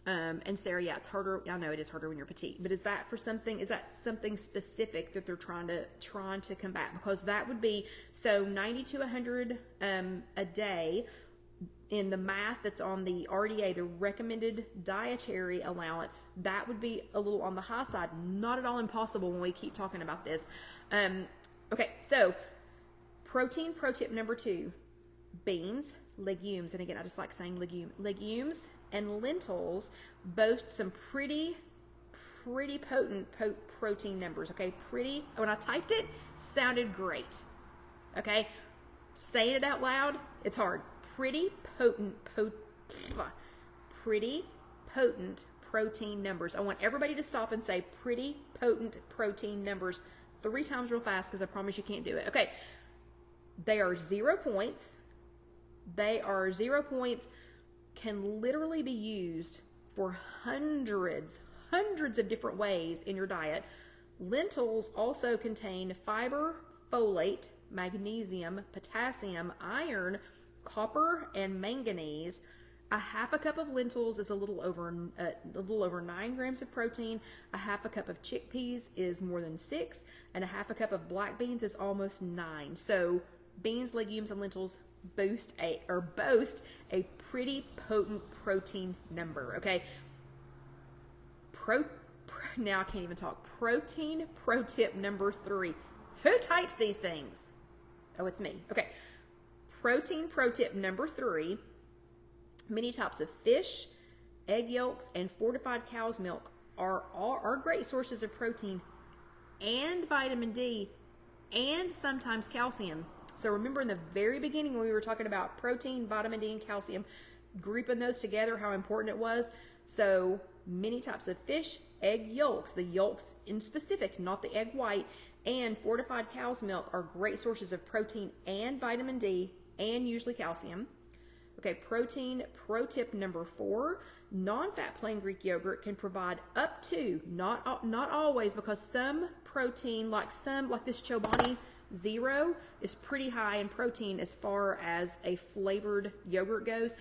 And Sarah, yeah, it's harder. I know it is harder when you're petite, but is that something specific that they're trying to combat? Because that would be, so 90 to 100 a day in the math that's on the RDA, the recommended dietary allowance, that would be a little on the high side. Not at all impossible when we keep talking about this. Okay, so protein pro tip number 2, beans, legumes, and again, I just like saying legumes and lentils boast some pretty potent protein numbers, okay? When I typed it, sounded great, okay? Saying it out loud, it's hard. Pretty potent protein numbers. I want everybody to stop and say pretty potent protein numbers 3 times real fast, because I promise you can't do it. Okay, they are 0 points. They are 0 points, can literally be used for hundreds of different ways in your diet. Lentils also contain fiber, folate, magnesium, potassium, iron, copper, and manganese. A half a cup of lentils is a little over 9 grams of protein. A half a cup of chickpeas is more than 6, and a half a cup of black beans is almost 9. So beans, legumes, and lentils boast a pretty potent protein number. Okay. Now I can't even talk. Protein pro tip number 3. Who types these things? Oh, it's me. Okay. Protein pro tip number 3. Many types of fish, egg yolks, and fortified cow's milk are great sources of protein and vitamin D and sometimes calcium. So remember in the very beginning when we were talking about protein, vitamin D, and calcium, grouping those together, how important it was. So many types of fish, egg yolks, the yolks in specific, not the egg white, and fortified cow's milk are great sources of protein and vitamin D and usually calcium. Okay, protein pro tip number 4, non-fat plain Greek yogurt can provide up to, not always, because some protein, like this Chobani Zero, is pretty high in protein as far as a flavored yogurt goes,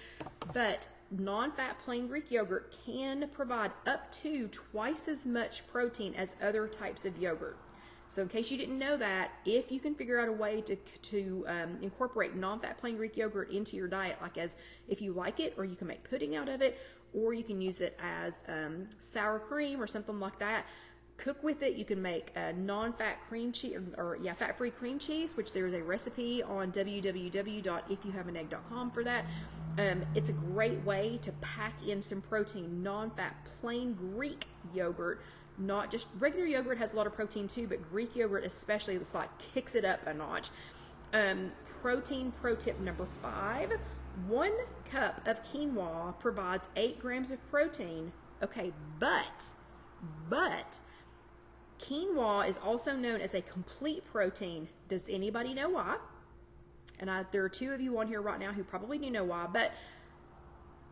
but non-fat plain Greek yogurt can provide up to twice as much protein as other types of yogurt. So in case you didn't know that, if you can figure out a way to incorporate non-fat plain Greek yogurt into your diet, like as if you like it, or you can make pudding out of it, or you can use it as sour cream or something like that. Cook with it. You can make non-fat cream cheese, or fat-free cream cheese, which there is a recipe on www.IfYouHaveAnEgg.com for that. It's a great way to pack in some protein. Non-fat plain Greek yogurt. Not just regular yogurt has a lot of protein too, but Greek yogurt especially, it's like kicks it up a notch. Protein pro tip number 5, 1 cup of quinoa provides 8 grams of protein. Okay, but quinoa is also known as a complete protein. Does anybody know why? And there are 2 of you on here right now who probably do know why, but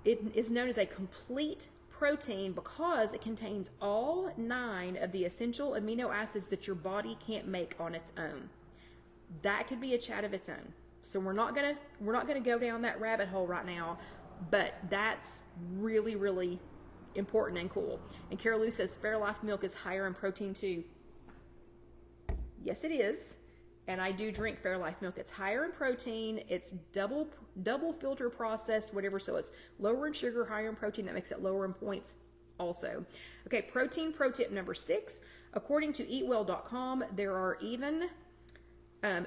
it is known as a complete protein because it contains all 9 of the essential amino acids that your body can't make on its own. That could be a chat of its own. So we're not gonna go down that rabbit hole right now, but that's really, really important and cool. And Carol Lou says Fairlife milk is higher in protein too. Yes, it is. And I do drink Fairlife milk. It's higher in protein. It's double filter processed, whatever. So it's lower in sugar, higher in protein. That makes it lower in points also. Okay, protein pro tip number 6. According to eatwell.com, there are even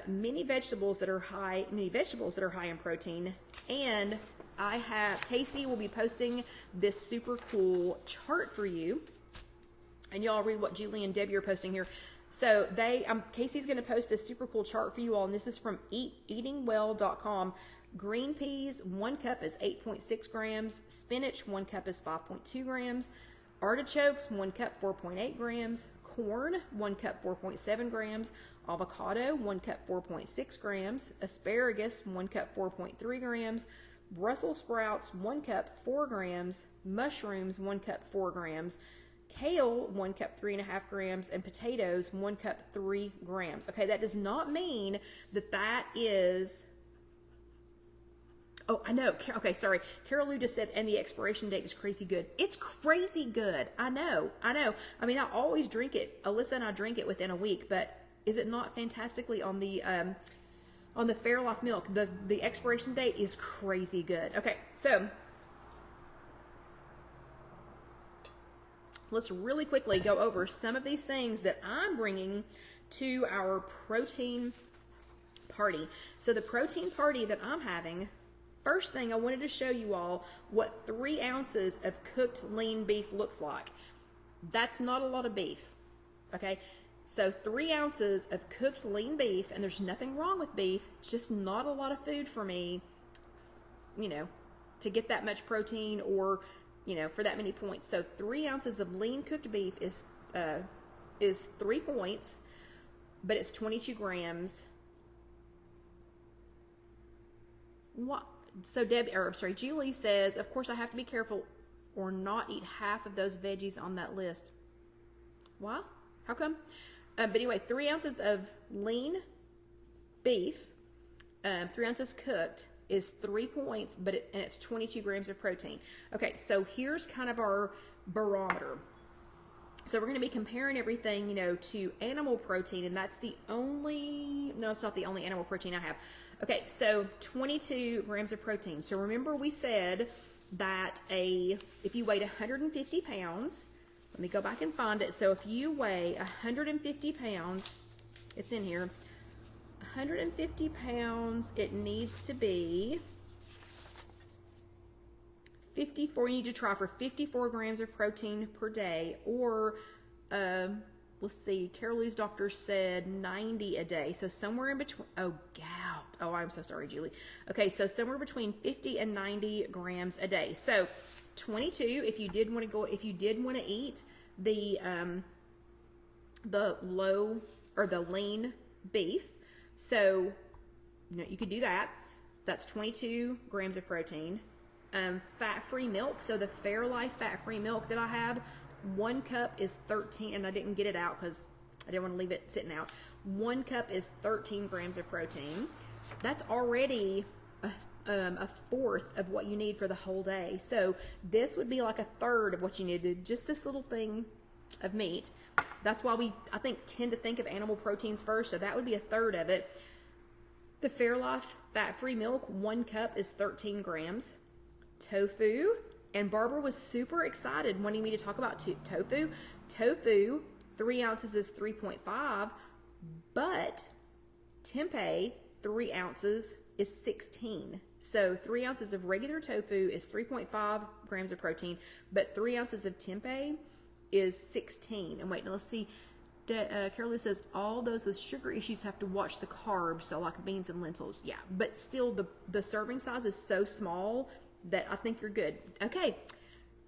many vegetables that are high in protein. And Casey will be posting this super cool chart for you. And y'all read what Julie and Debbie are posting here. So Casey's going to post this super cool chart for you all, and this is from eatingwell.com. Green peas, 1 cup is 8.6 grams. Spinach, 1 cup is 5.2 grams. Artichokes, 1 cup, 4.8 grams. Corn, 1 cup, 4.7 grams. Avocado, 1 cup, 4.6 grams. Asparagus, 1 cup, 4.3 grams. Brussels sprouts, 1 cup, 4 grams. Mushrooms, 1 cup, 4 grams. Kale, 1 cup, 3.5 grams, and potatoes, 1 cup, 3 grams. Okay, that does not mean that is, oh, I know, okay, sorry. Carol Lou just said, and the expiration date is crazy good. It's crazy good, I know. I mean, I always drink it. Alyssa and I drink it within a week, but is it not fantastically on the Fairlife milk? The expiration date is crazy good. Okay, so let's really quickly go over some of these things that I'm bringing to our protein party. So the protein party that I'm having, first thing I wanted to show you all what 3 ounces of cooked lean beef looks like. That's not a lot of beef, okay? So 3 ounces of cooked lean beef, and there's nothing wrong with beef, it's just not a lot of food for me, to get that much protein or for that many points. So 3 ounces of lean cooked beef is 3 points, but it's 22 grams. What? So Julie says, of course I have to be careful or not eat half of those veggies on that list. Why? How come? But anyway, 3 ounces of lean beef, 3 ounces cooked, is 3 points, and it's 22 grams of protein. Okay, so here's kind of our barometer. So we're going to be comparing everything, to animal protein, and that's the only, no, it's not the only animal protein I have. Okay, so 22 grams of protein. So remember we said that if you weighed 150 pounds, let me go back and find it. So if you weigh 150 pounds, it's in here, 150 pounds, it needs to be 54, you need to try for 54 grams of protein per day, or let's see, Carol Lou's doctor said 90 a day. So somewhere in between, oh, gout. Oh, I'm so sorry, Julie. Okay, so somewhere between 50 and 90 grams a day. So 22, if you did want to eat the low or the lean beef, so you could do that. That's 22 grams of protein. Fat-free milk, so the Fairlife fat-free milk that I have, 1 cup is 13, and I didn't get it out because I didn't want to leave it sitting out. 1 cup is 13 grams of protein. That's already a fourth of what you need for the whole day. So this would be like a third of what you needed, just this little thing of meat. That's why I think, tend to think of animal proteins first, so that would be a third of it. The Fairlife fat-free milk, 1 cup is 13 grams. Tofu, and Barbara was super excited wanting me to talk about tofu. Tofu, 3 ounces is 3.5, but tempeh, 3 ounces is 16. So 3 ounces of regular tofu is 3.5 grams of protein, but 3 ounces of tempeh is 16. And wait, now let's see. Carol Lou says all those with sugar issues have to watch the carbs, so like beans and lentils. Yeah, but still the serving size is so small that I think you're good. Okay,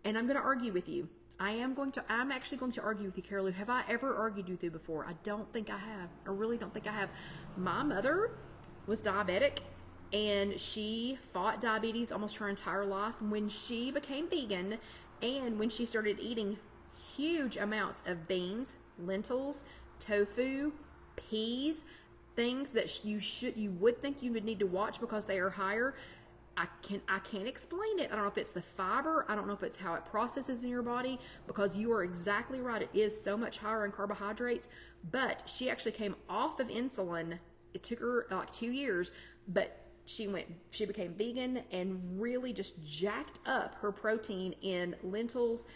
and I'm going to argue with you. I'm actually going to argue with you, Carol Lou. Have I ever argued with you before? I don't think I have. I really don't think I have. My mother was diabetic, and she fought diabetes almost her entire life. When she became vegan, and when she started eating huge amounts of beans, lentils, tofu, peas, things that you would think you would need to watch because they are higher. I can't explain it. I don't know if it's the fiber. I don't know if it's how it processes in your body, because you are exactly right. It is so much higher in carbohydrates. But she actually came off of insulin. It took her like 2 years, but she became vegan and really just jacked up her protein in lentils,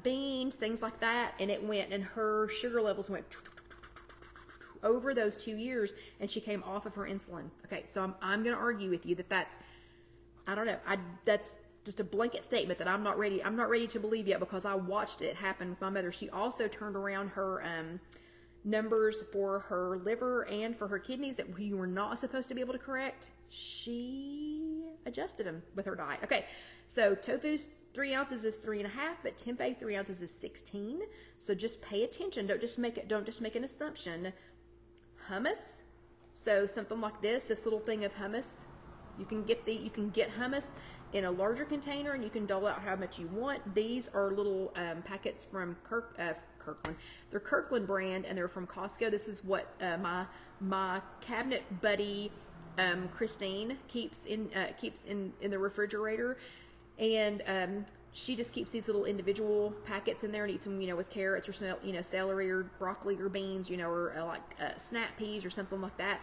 beans, things like that. And her sugar levels went over those 2 years, and she came off of her insulin. Okay, so I'm going to argue with you that's I don't know. That's just a blanket statement that I'm not ready to believe yet, because I watched it happen with my mother. She also turned around her numbers for her liver and for her kidneys that you were not supposed to be able to correct. She adjusted them with her diet. Okay, so tofu's 3 ounces is 3.5, but tempeh 3 ounces is 16. So just pay attention. Don't just make an assumption. Hummus, so something like this little thing of hummus, you can get hummus in a larger container, and you can dole out how much you want. These are little packets from Kirkland. They're Kirkland brand, and they're from Costco. This is what my cabinet buddy Christine keeps in the refrigerator, and she just keeps these little individual packets in there and eats them, with carrots or celery or broccoli or beans, or like snap peas or something like that.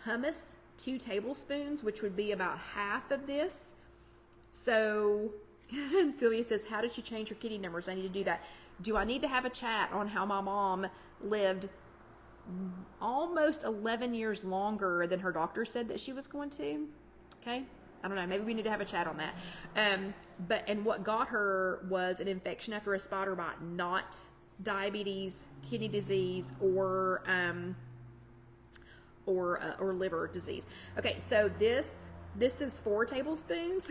Hummus, 2 tablespoons, which would be about half of this. So Sylvia says, how did she change her kidney numbers? I need to do that. Do I need to have a chat on how my mom lived almost 11 years longer than her doctor said that she was going to? Okay. I don't know. Maybe we need to have a chat on that. And what got her was an infection after a spider bite, not diabetes, kidney disease, or liver disease. Okay, so this is 4 tablespoons.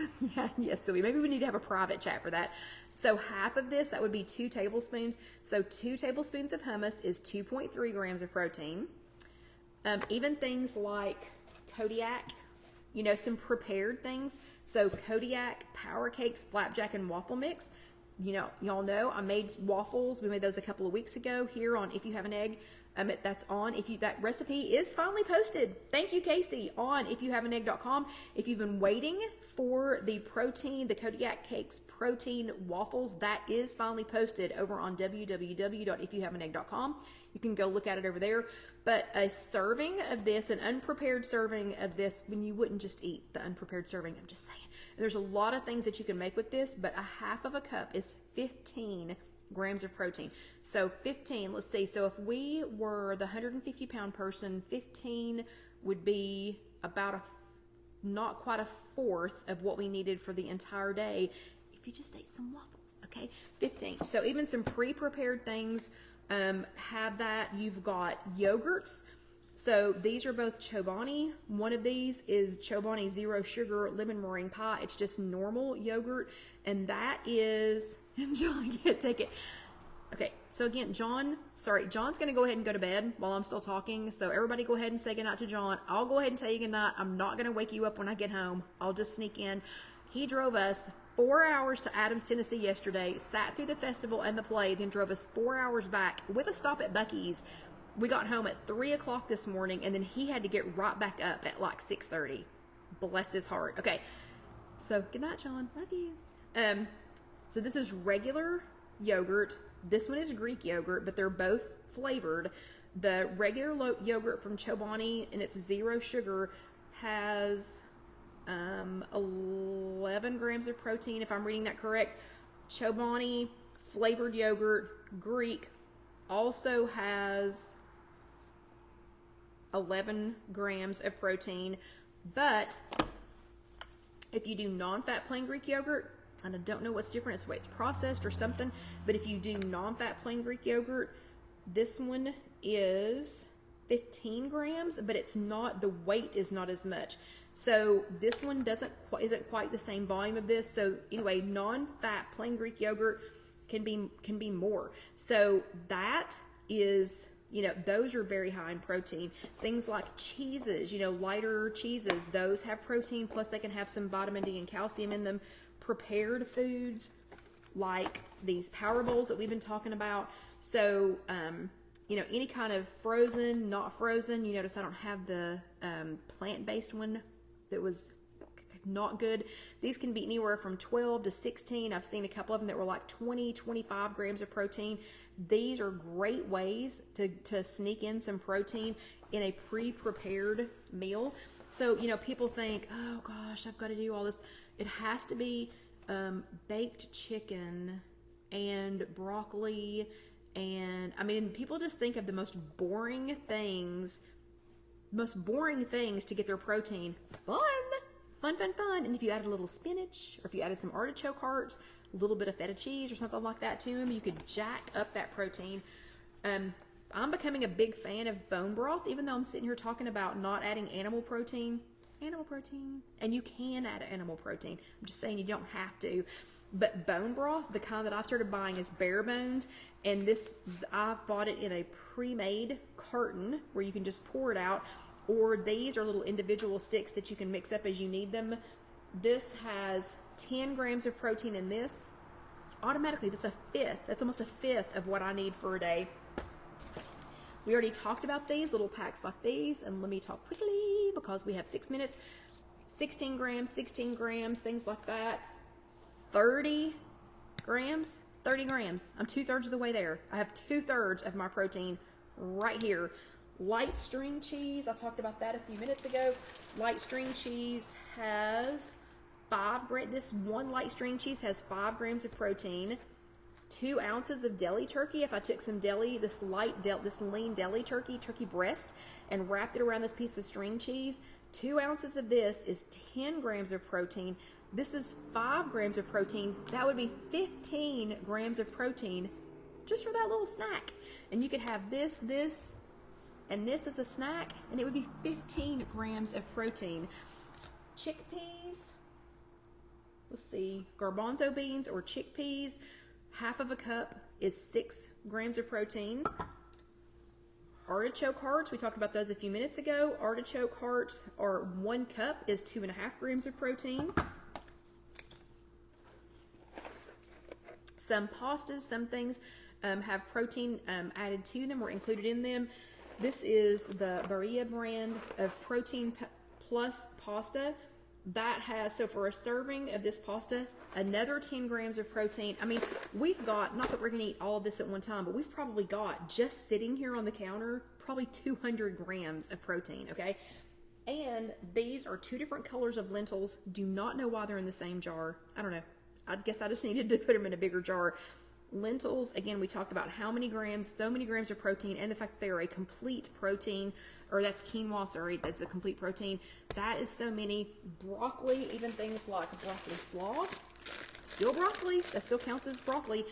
Yes, Sylvia. Maybe we need to have a private chat for that. So half of this, that would be 2 tablespoons. So 2 tablespoons of hummus is 2.3 grams of protein. Even things like Kodiak, some prepared things. So Kodiak, Power Cakes, Flapjack, and Waffle Mix, you know, y'all know I made waffles. We made those a couple of weeks ago here on If You Have an Egg. That's on, that recipe is finally posted. Thank you, Casey, on IfYouHaveAnEgg.com. If you've been waiting for the protein, the Kodiak Cakes protein waffles, that is finally posted over on www.ifyouhaveanegg.com. You can go look at it over there. But a serving of this, an unprepared serving of this, when you wouldn't just eat the unprepared serving, I'm just saying. There's a lot of things that you can make with this, but a half of a cup is 15 grams of protein. So 15, let's see. So if we were the 150-pound person, 15 would be about not quite a fourth of what we needed for the entire day if you just ate some waffles, okay? 15. So even some pre-prepared things have that. You've got yogurts. So these are both Chobani. One of these is Chobani Zero Sugar Lemon Meringue Pie. It's just normal yogurt. And that is, John can't take it. Okay, so again, John's going to go ahead and go to bed while I'm still talking. So everybody go ahead and say goodnight to John. I'll go ahead and tell you goodnight. I'm not going to wake you up when I get home. I'll just sneak in. He drove us 4 hours to Adams, Tennessee yesterday, sat through the festival and the play, then drove us 4 hours back with a stop at Buc-ee's. We got home at 3 o'clock this morning, and then he had to get right back up at like 6:30. Bless his heart. Okay, so good night, John. Love you. So this is regular yogurt. This one is Greek yogurt, but they're both flavored. The regular yogurt from Chobani, and it's zero sugar, has 11 grams of protein, if I'm reading that correct. Chobani flavored yogurt, Greek, also has 11 grams of protein. But if you do non-fat plain Greek yogurt, and I don't know what's different, it's the way it's processed or something, but if you do non-fat plain Greek yogurt, this one is 15 grams, but it's not, the weight is not as much. So this one isn't quite the same volume of this. So anyway, non-fat plain Greek yogurt can be more. So that is, you know, those are very high in protein. Things like cheeses, you know, lighter cheeses, those have protein, plus they can have some vitamin D and calcium in them. Prepared foods like these power bowls that we've been talking about. So, you know, any kind of frozen, not frozen. You notice I don't have the plant-based one that was not good. These can be anywhere from 12 to 16. I've seen a couple of them that were like 20, 25 grams of protein. These are great ways to sneak in some protein in a pre-prepared meal. So, you know, people think, oh gosh, I've got to do all this. It has to be baked chicken and broccoli. And I mean, people just think of the most boring things to get their protein. Fun. And if you added a little spinach, or if you added some artichoke hearts, a little bit of feta cheese or something like that to them, you could jack up that protein. I'm becoming a big fan of bone broth, even though I'm sitting here talking about not adding animal protein, and you can add animal protein. I'm just saying you don't have to. But bone broth, the kind that I started buying, is bare bones, and this, I've bought it in a pre-made carton where you can just pour it out, or these are little individual sticks that you can mix up as you need them. This has 10 grams of protein in this. Automatically, that's almost a fifth of what I need for a day. We already talked about these little packs like these, and let me talk quickly because we have 6 minutes. 16 grams, things like that. 30 grams. I'm 2/3 of the way there. I have 2/3 of my protein right here. Light string cheese, I talked about that a few minutes ago. Light string cheese has 5 grams. This one light string cheese has 5 grams of protein. 2 ounces of deli turkey. If I took some this lean deli turkey breast, and wrapped it around this piece of string cheese, 2 ounces of this is 10 grams of protein. This is 5 grams of protein. That would be 15 grams of protein just for that little snack. And you could have this, and this as a snack, and it would be 15 grams of protein. Chickpeas, let's see, garbanzo beans or chickpeas, half of a cup is 6 grams of protein. Artichoke hearts, we talked about those a few minutes ago. Artichoke hearts are 1 cup is 2.5 grams of protein. Some pastas, some things have protein added to them or included in them. This is the Barilla brand of Protein Plus pasta. That has, so for a serving of this pasta, another 10 grams of protein. I mean, we've got, not that we're going to eat all of this at one time, but we've probably got, just sitting here on the counter, probably 200 grams of protein, okay? And these are 2 different colors of lentils. Do not know why they're in the same jar. I don't know. I guess I just needed to put them in a bigger jar. Lentils, again, we talked about how many grams, so many grams of protein, and the fact that they're a complete protein, or that's quinoa, sorry, that's a complete protein. That is so many. Broccoli, even things like broccoli slaw, still broccoli, that still counts as broccoli.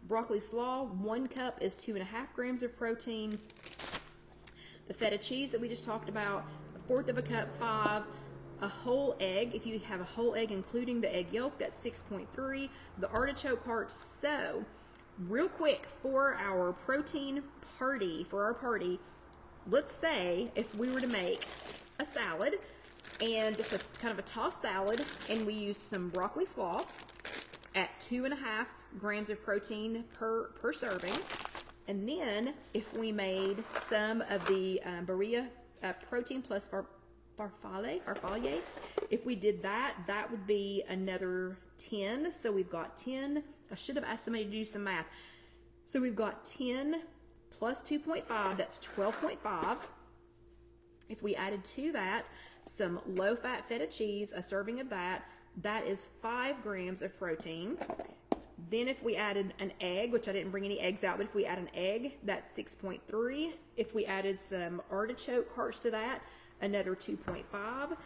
Broccoli slaw, 1 cup is 2.5 grams of protein. The feta cheese that we just talked about, 1/4 of a cup, 5. A whole egg, if you have a whole egg including the egg yolk, that's 6.3. The artichoke hearts. So real quick, for our protein party, for our party, let's say if we were to make a salad, and just a kind of a tossed salad, and we used some broccoli slaw at 2.5 grams of protein per serving, and then if we made some of the Barilla Protein Plus farfalle, if we did that, that would be another 10. So we've got 10. I should have asked somebody to do some math. So we've got 10 plus 2.5, that's 12.5. If we added to that some low-fat feta cheese, a serving of that, that is 5 grams of protein. Then if we added an egg, which I didn't bring any eggs out, but if we add an egg, that's 6.3. If we added some artichoke hearts to that, another 2.5.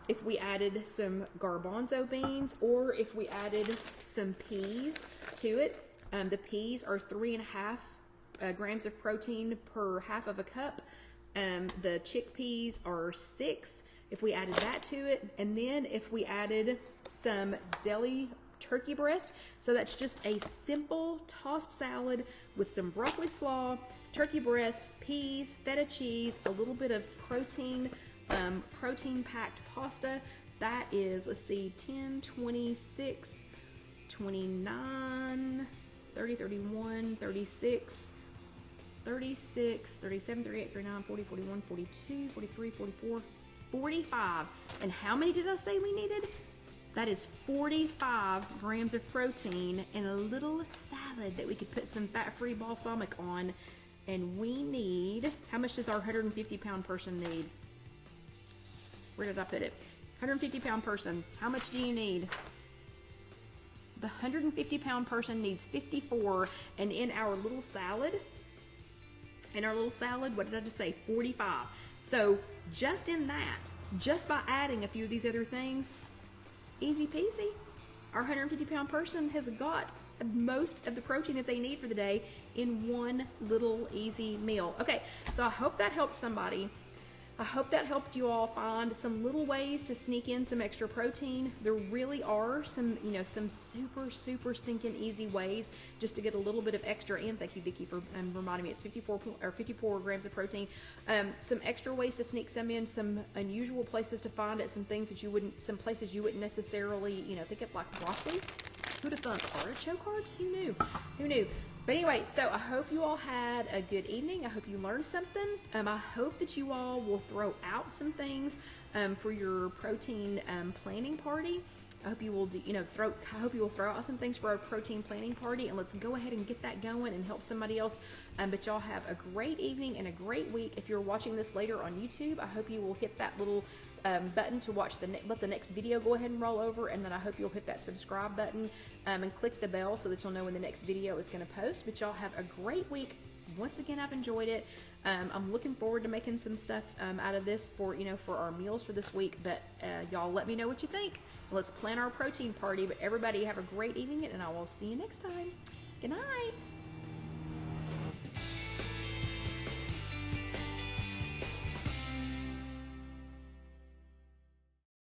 If we added some garbanzo beans, or if we added some peas to it, the peas are 3.5 grams of protein per half of a cup. The chickpeas are 6. If we added that to it, and then if we added some deli turkey breast, so that's just a simple tossed salad with some broccoli slaw, turkey breast, peas, feta cheese, a little bit of protein, protein-packed pasta. That is, let's see, 10, 26, 29, 30, 31, 36, 36, 37, 38, 39, 40, 41, 42, 43, 44, 45. And how many did I say we needed? That is 45 grams of protein and a little salad that we could put some fat-free balsamic on. And we need, how much does our 150-pound person need? Where did I put it? 150-pound person. How much do you need? The 150-pound person needs 54. And in our little salad, what did I just say? 45. So just in that, just by adding a few of these other things, easy peasy. Our 150-pound person has got most of the protein that they need for the day in one little easy meal. Okay, so I hope that helped somebody. I hope that helped you all find some little ways to sneak in some extra protein. There really are some, some super stinking easy ways just to get a little bit of extra in. Thank you, Vicki, for reminding me. It's 54 grams of protein. Some extra ways to sneak some in, some unusual places to find it, some places you wouldn't necessarily, think of, like broccoli. Who'd have thought artichoke hearts? Who knew? Who knew? But anyway, so I hope you all had a good evening. I hope you learned something. I hope that you all will throw out some things for your protein planning party. I hope you will throw out some things for our protein planning party, and let's go ahead and get that going and help somebody else. But y'all have a great evening and a great week. If you're watching this later on YouTube, I hope you will hit that little button to watch let the next video go ahead and roll over, and then I hope you'll hit that subscribe button and click the bell so that you'll know when the next video is going to post. But y'all have a great week. Once again, I've enjoyed it. I'm looking forward to making some stuff out of this for our meals for this week. But y'all let me know what you think. Let's plan our protein party. But everybody have a great evening, and I will see you next time. Good night.